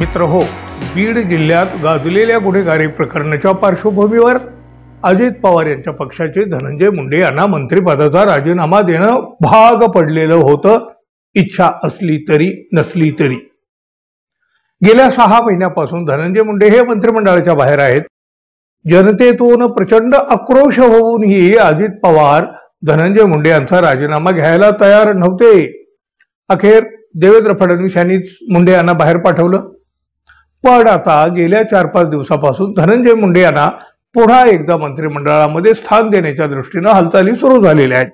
मित्रहो, बीड जिल्ह्यात गाजलेल्या गुन्हेगारी प्रकरणाच्या पार्श्वभूमीवर अजित पवार यांच्या पक्षाचे धनंजय मुंडे यांना मंत्रिपदाचा राजीनामा देणं भाग पडलेलं होतं, इच्छा असली तरी नसली तरी। गेल्या 6 महिन्यापासून धनंजय मुंडे हे मंत्रिमंडळाच्या बाहेर आहेत। जनतेतून प्रचंड आक्रोश होऊनही अजित पवार धनंजय मुंडे यांचा राजीनामा घ्यायला तयार नव्हते। अखेर देवेंद्र फडणवीस यांनीच मुंडे यांना बाहेर पाठवलं। पण आता गेल्या 4-5 दिवसापासून धनंजय मुंडे यांना पुन्हा एकदा मंत्रिमंडळामध्ये स्थान देण्याच्या दृष्टीने हालचाली सुरू झालेल्या आहेत।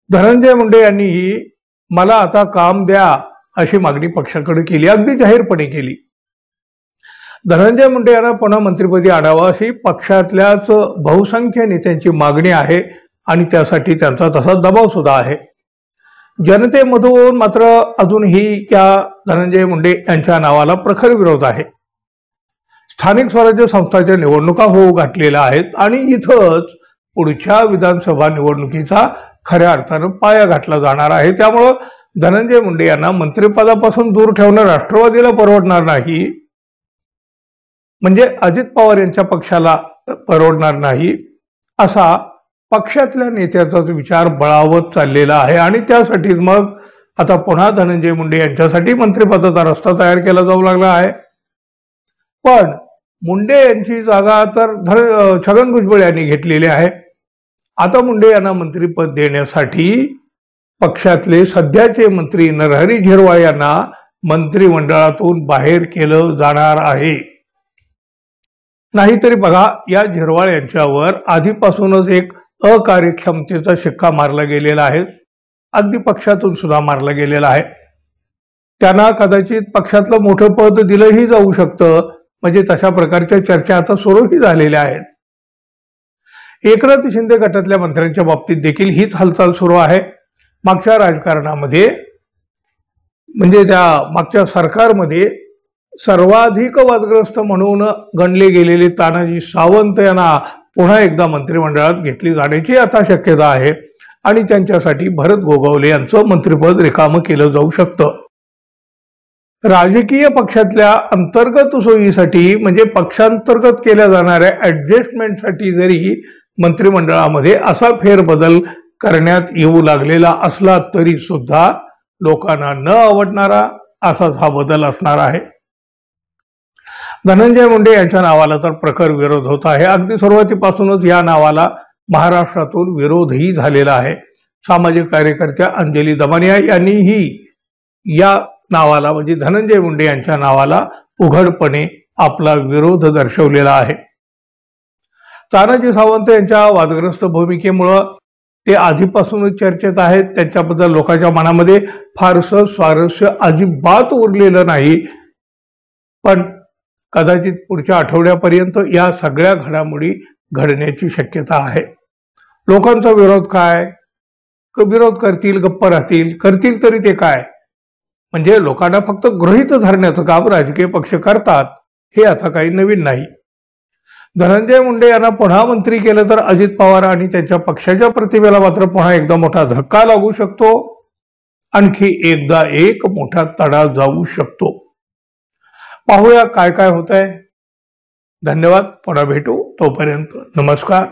धनंजय मुंडे यांनीही मला आता काम द्या अशी मागणी पक्षाकडे केली, अगदी जाहीरपणे केली। धनंजय मुंडे यांना पुन्हा मंत्रिपदी आणावं अशी पक्षातल्याच बहुसंख्य नेत्यांची मागणी आहे आणि त्यासाठी त्यांचा तसा दबाव सुद्धा आहे। जनतेमधून मात्र अजूनही त्या धनंजय मुंडे यांच्या नावाला प्रखर विरोध आहे। स्थानिक स्वराज्य संस्थांच्या निवडणुका होऊ घातलेल्या आहेत आणि इथंच पुढच्या विधानसभा निवडणुकीचा खऱ्या अर्थानं पाया घातला जाणार आहे। त्यामुळे धनंजय मुंडे यांना मंत्रिपदापासून दूर ठेवणं राष्ट्रवादीला परवडणार नाही, म्हणजे अजित पवार यांच्या पक्षाला परवडणार नाही, असा पक्षातल्या नेत्यांचा विचार बळावत चाललेला आहे। आणि त्यासाठीच मग आता पुन्हा धनंजय मुंडे यांच्यासाठी मंत्रिपदाचा रस्ता तयार केला जाऊ लागला आहे। पण मुंडे यांची जागा तर छगन भुजबळ यांनी घेतलेली आहे। आता मुंडे यांना मंत्रिपद देण्यासाठी पक्षातले सध्याचे मंत्री नरहरी झिरवाळ यांना मंत्रिमंडळातून बाहेर केलं जाणार आहे। नाहीतरी बघा, या झिरवाळ यांच्यावर आधीपासूनच एक अकार्यक्षमतेचा शिक्का मारला गेलेला आहे, अगदी पक्षातून सुद्धा मारला गेलेला आहे। त्यांना कदाचित पक्षातलं मोठं पद दिलंही जाऊ शकतं, म्हणजे तशा प्रकारच्या चर्चा आता सुरूही झालेल्या आहेत। एकनाथ शिंदे गटातल्या मंत्र्यांच्या बाबतीत देखील हीच हालचाल सुरू आहे। मागच्या राजकारणामध्ये, म्हणजे त्या मागच्या सरकारमध्ये सर्वाधिक वादग्रस्त म्हणून गणले गेलेले तानाजी सावंत यांना पुन्हा एकदा मंत्रिमंडळात घेतली जाण्याची आता शक्यता आहे आणि त्यांच्यासाठी भरत गोगावले यांचं मंत्रिपद रिकामं केलं जाऊ शकतं। राजकीय पक्षातल्या अंतर्गत सोयीसाठी, म्हणजे पक्षांतर्गत केल्या जाणाऱ्या ऍडजस्टमेंटसाठी जरी मंत्रिमंडळामध्ये असा फेरबदल करण्यात येऊ लागलेला असला तरी सुद्धा लोकांना न आवडणारा असाच हा बदल असणार आहे। धनंजय मुंडे यांच्या नावाला तर प्रखर विरोध होत आहे। अगदी सुरुवातीपासूनच या नावाला महाराष्ट्रातून विरोधही झालेला आहे। सामाजिक कार्यकर्त्या अंजली दमानिया यांनीही या नावाला, म्हणजे धनंजय मुंडे यांच्या नावाला उघडपणे आपला विरोध दर्शवलेला आहे। तानाजी सावंत यांच्या वादग्रस्त भूमिकेमुळं ते आधीपासूनच चर्चेत आहेत। त्यांच्याबद्दल लोकांच्या मनामध्ये फारसं स्वारस्य अजिबात उरलेलं नाही। पण कदाचित पुढच्या आठवड्यापर्यंत या सगळ्या घडामोडी घडण्याची शक्यता आहे। लोकांचा विरोध काय? विरोध करतील, गप्प राहतील, करतील तरी ते काय? म्हणजे लोकांना फक्त गृहीत धरण्याचं काम राजकीय पक्ष करतात, हे आता काही नवीन नाही। धनंजय मुंडे यांना पुन्हा मंत्री केलं तर अजित पवार आणि त्यांच्या पक्षाच्या प्रतिमेला मात्र पुन्हा एकदा मोठा धक्का लागू शकतो, आणखी एकदा एक मोठा तडा जाऊ शकतो। पाहूया काय काय होतंय। धन्यवाद, पुन्हा भेटू, तोपर्यंत नमस्कार।